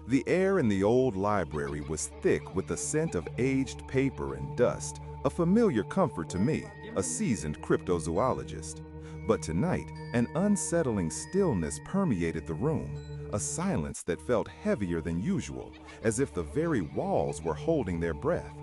The air in the old library was thick with the scent of aged paper and dust, a familiar comfort to me, a seasoned cryptozoologist. But tonight, an unsettling stillness permeated the room, a silence that felt heavier than usual, as if the very walls were holding their breath.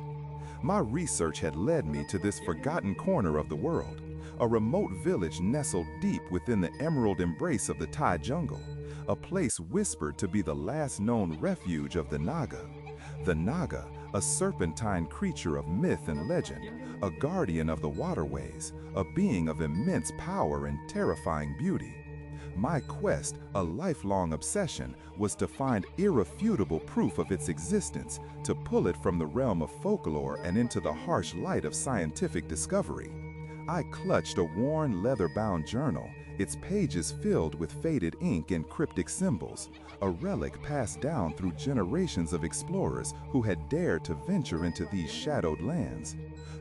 My research had led me to this forgotten corner of the world, a remote village nestled deep within the emerald embrace of the Thai jungle, a place whispered to be the last known refuge of the Naga. The Naga, a serpentine creature of myth and legend, a guardian of the waterways, a being of immense power and terrifying beauty. My quest, a lifelong obsession, was to find irrefutable proof of its existence, to pull it from the realm of folklore and into the harsh light of scientific discovery. I clutched a worn leather-bound journal, its pages filled with faded ink and cryptic symbols, a relic passed down through generations of explorers who had dared to venture into these shadowed lands.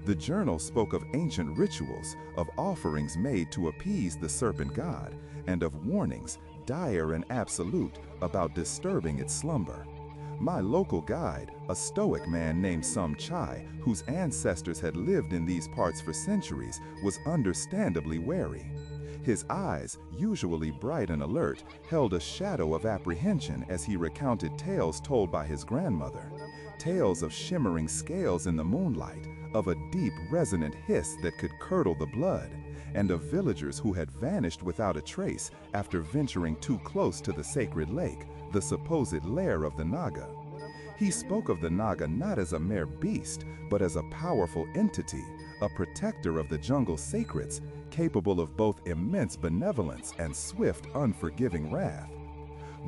The journal spoke of ancient rituals, of offerings made to appease the serpent god, and of warnings, dire and absolute, about disturbing its slumber. My local guide, a stoic man named Some Chai, whose ancestors had lived in these parts for centuries, was understandably wary. His eyes, usually bright and alert, held a shadow of apprehension as he recounted tales told by his grandmother. Tales of shimmering scales in the moonlight, of a deep, resonant hiss that could curdle the blood, and of villagers who had vanished without a trace after venturing too close to the sacred lake, the supposed lair of the Naga. He spoke of the Naga not as a mere beast, but as a powerful entity, a protector of the jungle's sacreds, capable of both immense benevolence and swift, unforgiving wrath.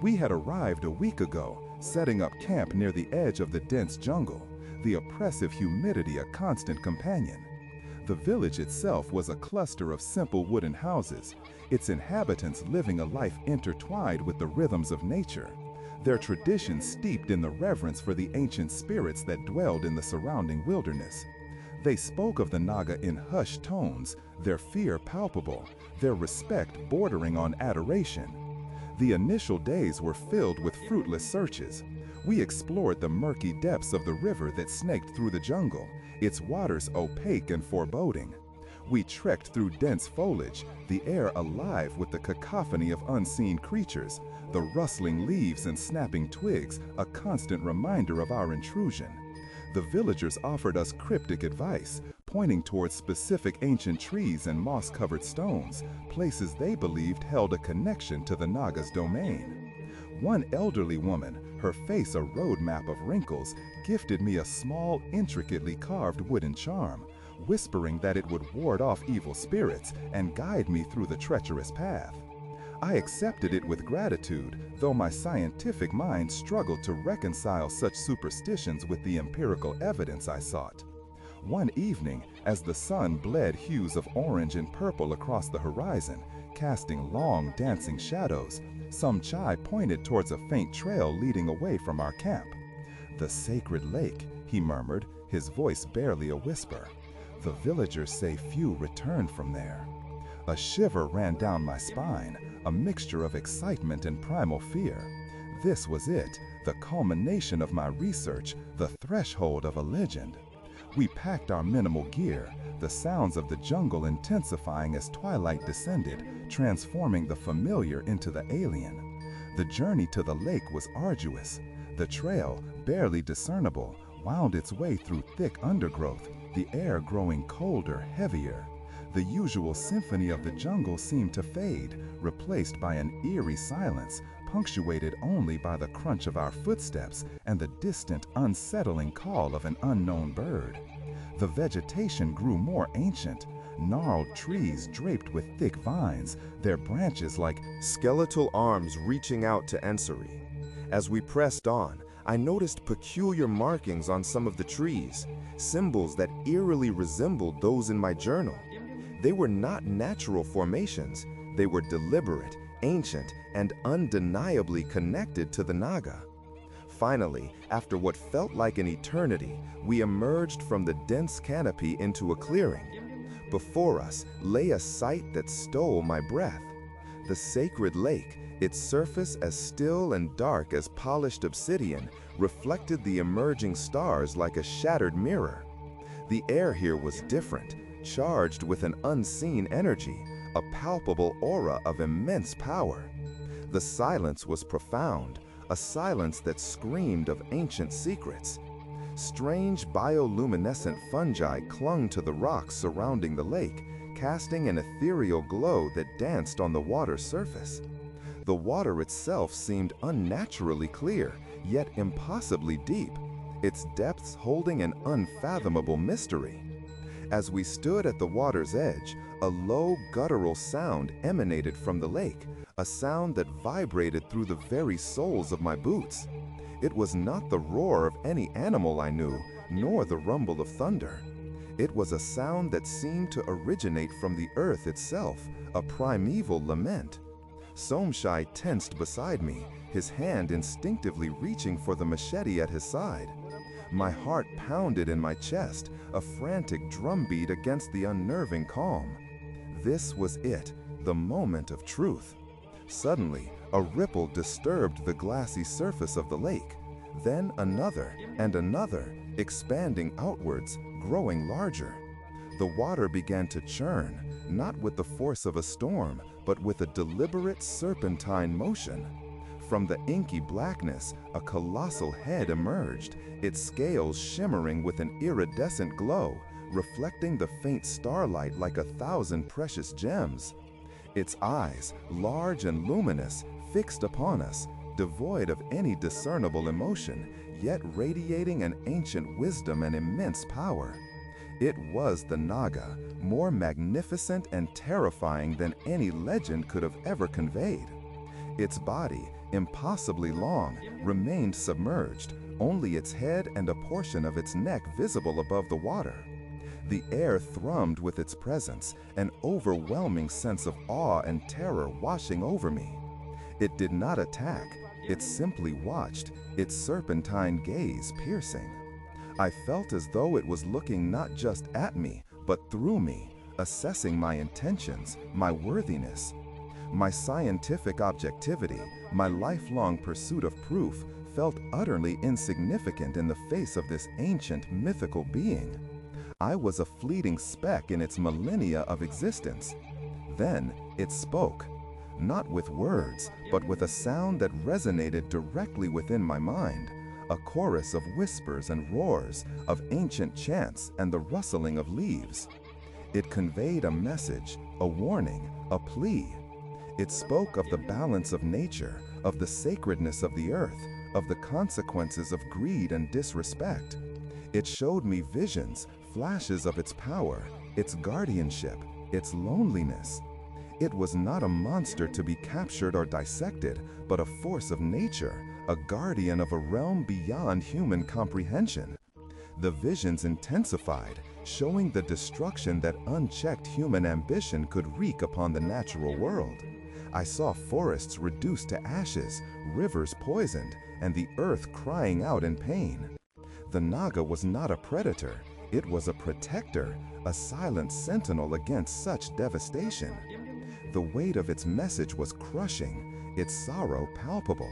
We had arrived a week ago, setting up camp near the edge of the dense jungle, the oppressive humidity a constant companion. The village itself was a cluster of simple wooden houses, its inhabitants living a life intertwined with the rhythms of nature, their traditions steeped in the reverence for the ancient spirits that dwelled in the surrounding wilderness. They spoke of the Naga in hushed tones, their fear palpable, their respect bordering on adoration. The initial days were filled with fruitless searches. We explored the murky depths of the river that snaked through the jungle, its waters opaque and foreboding. We trekked through dense foliage, the air alive with the cacophony of unseen creatures, the rustling leaves and snapping twigs, a constant reminder of our intrusion. The villagers offered us cryptic advice, pointing towards specific ancient trees and moss-covered stones, places they believed held a connection to the Naga's domain. One elderly woman, her face a roadmap of wrinkles, gifted me a small, intricately carved wooden charm, whispering that it would ward off evil spirits and guide me through the treacherous path. I accepted it with gratitude, though my scientific mind struggled to reconcile such superstitions with the empirical evidence I sought. One evening, as the sun bled hues of orange and purple across the horizon, casting long, dancing shadows, Some Chai pointed towards a faint trail leading away from our camp. "The sacred lake," he murmured, his voice barely a whisper. "The villagers say few return from there." A shiver ran down my spine, a mixture of excitement and primal fear. This was it, the culmination of my research, the threshold of a legend. We packed our minimal gear, the sounds of the jungle intensifying as twilight descended, transforming the familiar into the alien. The journey to the lake was arduous. The trail, barely discernible, wound its way through thick undergrowth, the air growing colder, heavier. The usual symphony of the jungle seemed to fade, replaced by an eerie silence, punctuated only by the crunch of our footsteps and the distant, unsettling call of an unknown bird. The vegetation grew more ancient, gnarled trees draped with thick vines, their branches like skeletal arms reaching out to answering. As we pressed on, I noticed peculiar markings on some of the trees, symbols that eerily resembled those in my journal. They were not natural formations, they were deliberate, ancient, and undeniably connected to the Naga. Finally, after what felt like an eternity, we emerged from the dense canopy into a clearing. Before us lay a sight that stole my breath. The sacred lake, Its surface, as still and dark as polished obsidian, reflected the emerging stars like a shattered mirror. The air here was different, charged with an unseen energy, a palpable aura of immense power. The silence was profound, a silence that screamed of ancient secrets. Strange bioluminescent fungi clung to the rocks surrounding the lake, casting an ethereal glow that danced on the water's surface. The water itself seemed unnaturally clear, yet impossibly deep, its depths holding an unfathomable mystery. As we stood at the water's edge, a low, guttural sound emanated from the lake, a sound that vibrated through the very soles of my boots. It was not the roar of any animal I knew, nor the rumble of thunder. It was a sound that seemed to originate from the earth itself, a primeval lament. Somshai tensed beside me, his hand instinctively reaching for the machete at his side. My heart pounded in my chest, a frantic drumbeat against the unnerving calm. This was it, the moment of truth. Suddenly, a ripple disturbed the glassy surface of the lake. Then another and another, expanding outwards, growing larger. The water began to churn, not with the force of a storm, but with a deliberate serpentine motion. From the inky blackness, a colossal head emerged, its scales shimmering with an iridescent glow, reflecting the faint starlight like 1,000 precious gems. Its eyes, large and luminous, fixed upon us, devoid of any discernible emotion, yet radiating an ancient wisdom and immense power. It was the Naga, more magnificent and terrifying than any legend could have ever conveyed. Its body, impossibly long, remained submerged, only its head and a portion of its neck visible above the water. The air thrummed with its presence, an overwhelming sense of awe and terror washing over me. It did not attack, it simply watched, its serpentine gaze piercing. I felt as though it was looking not just at me, but through me, assessing my intentions, my worthiness. My scientific objectivity, my lifelong pursuit of proof, felt utterly insignificant in the face of this ancient mythical being. I was a fleeting speck in its millennia of existence. Then it spoke, not with words, but with a sound that resonated directly within my mind, a chorus of whispers and roars, of ancient chants and the rustling of leaves. It conveyed a message, a warning, a plea. It spoke of the balance of nature, of the sacredness of the earth, of the consequences of greed and disrespect. It showed me visions, flashes of its power, its guardianship, its loneliness. It was not a monster to be captured or dissected, but a force of nature, a guardian of a realm beyond human comprehension. The visions intensified, showing the destruction that unchecked human ambition could wreak upon the natural world. I saw forests reduced to ashes, rivers poisoned, and the earth crying out in pain. The Naga was not a predator, it was a protector, a silent sentinel against such devastation. The weight of its message was crushing, its sorrow palpable.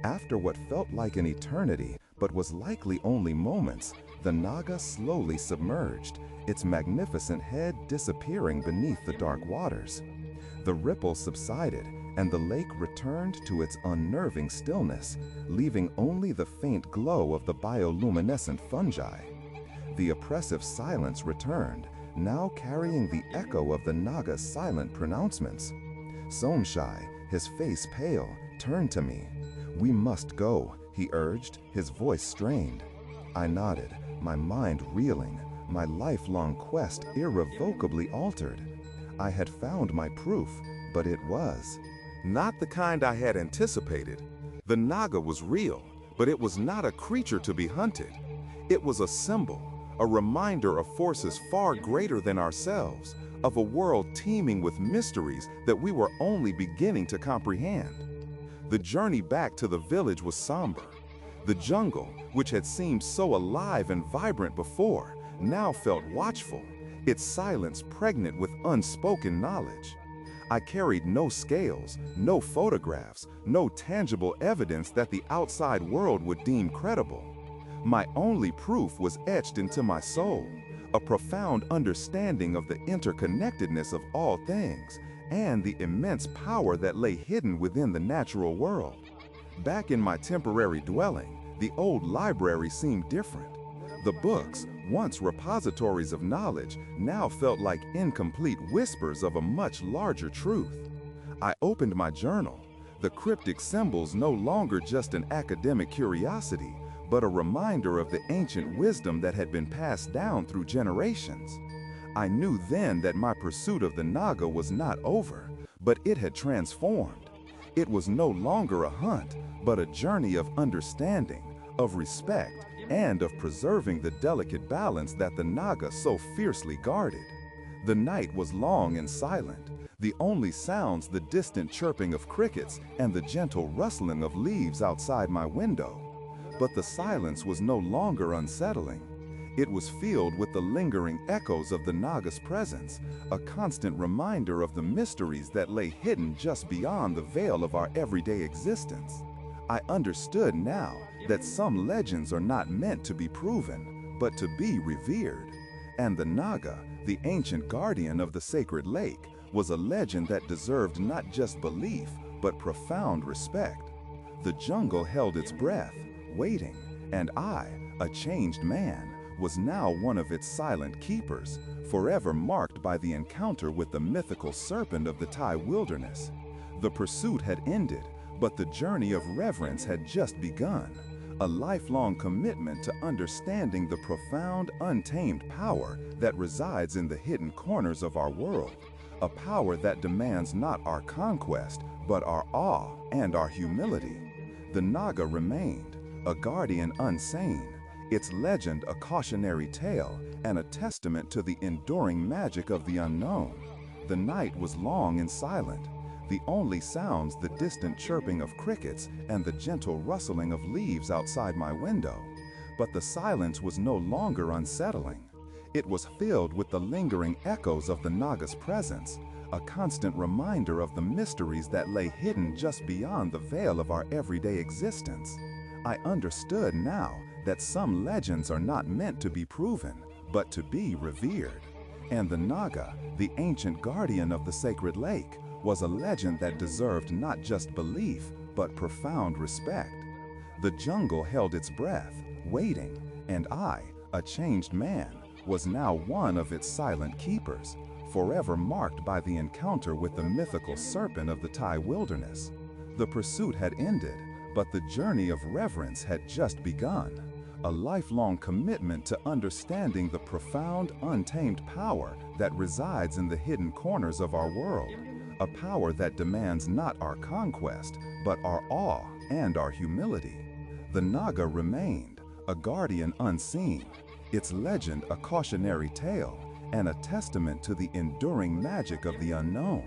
After what felt like an eternity, but was likely only moments, the Naga slowly submerged, its magnificent head disappearing beneath the dark waters. The ripple subsided, and the lake returned to its unnerving stillness, leaving only the faint glow of the bioluminescent fungi. The oppressive silence returned, now carrying the echo of the Naga's silent pronouncements. Somshai, his face pale, turned to me. "We must go," he urged, his voice strained. I nodded, my mind reeling, my lifelong quest irrevocably altered. I had found my proof, but it was not the kind I had anticipated. The Naga was real, but it was not a creature to be hunted. It was a symbol, a reminder of forces far greater than ourselves, of a world teeming with mysteries that we were only beginning to comprehend. The journey back to the village was somber. The jungle, which had seemed so alive and vibrant before, now felt watchful, its silence pregnant with unspoken knowledge. I carried no scales, no photographs, no tangible evidence that the outside world would deem credible. My only proof was etched into my soul, a profound understanding of the interconnectedness of all things and the immense power that lay hidden within the natural world. Back in my temporary dwelling, the old library seemed different. The books, once repositories of knowledge, now felt like incomplete whispers of a much larger truth. I opened my journal, the cryptic symbols no longer just an academic curiosity, but a reminder of the ancient wisdom that had been passed down through generations. I knew then that my pursuit of the Naga was not over, but it had transformed. It was no longer a hunt, but a journey of understanding, of respect, and of preserving the delicate balance that the Naga so fiercely guarded. The night was long and silent, the only sounds the distant chirping of crickets and the gentle rustling of leaves outside my window. But the silence was no longer unsettling. It was filled with the lingering echoes of the Naga's presence, a constant reminder of the mysteries that lay hidden just beyond the veil of our everyday existence. I understood now that some legends are not meant to be proven, but to be revered. And the Naga, the ancient guardian of the sacred lake, was a legend that deserved not just belief, but profound respect. The jungle held its breath, waiting, and I, a changed man, was now one of its silent keepers, forever marked by the encounter with the mythical serpent of the Thai wilderness. The pursuit had ended, but the journey of reverence had just begun, a lifelong commitment to understanding the profound, untamed power that resides in the hidden corners of our world, a power that demands not our conquest, but our awe and our humility. The Naga remained, a guardian unseen, its legend a cautionary tale and a testament to the enduring magic of the unknown. The night was long and silent, the only sounds the distant chirping of crickets and the gentle rustling of leaves outside my window. But the silence was no longer unsettling. It was filled with the lingering echoes of the Naga's presence, a constant reminder of the mysteries that lay hidden just beyond the veil of our everyday existence. I understood now that some legends are not meant to be proven, but to be revered. And the Naga, the ancient guardian of the sacred lake, was a legend that deserved not just belief, but profound respect. The jungle held its breath, waiting, and I, a changed man, was now one of its silent keepers, forever marked by the encounter with the mythical serpent of the Thai wilderness. The pursuit had ended, but the journey of reverence had just begun, a lifelong commitment to understanding the profound, untamed power that resides in the hidden corners of our world, a power that demands not our conquest, but our awe and our humility. The Naga remained, a guardian unseen, its legend a cautionary tale, and a testament to the enduring magic of the unknown.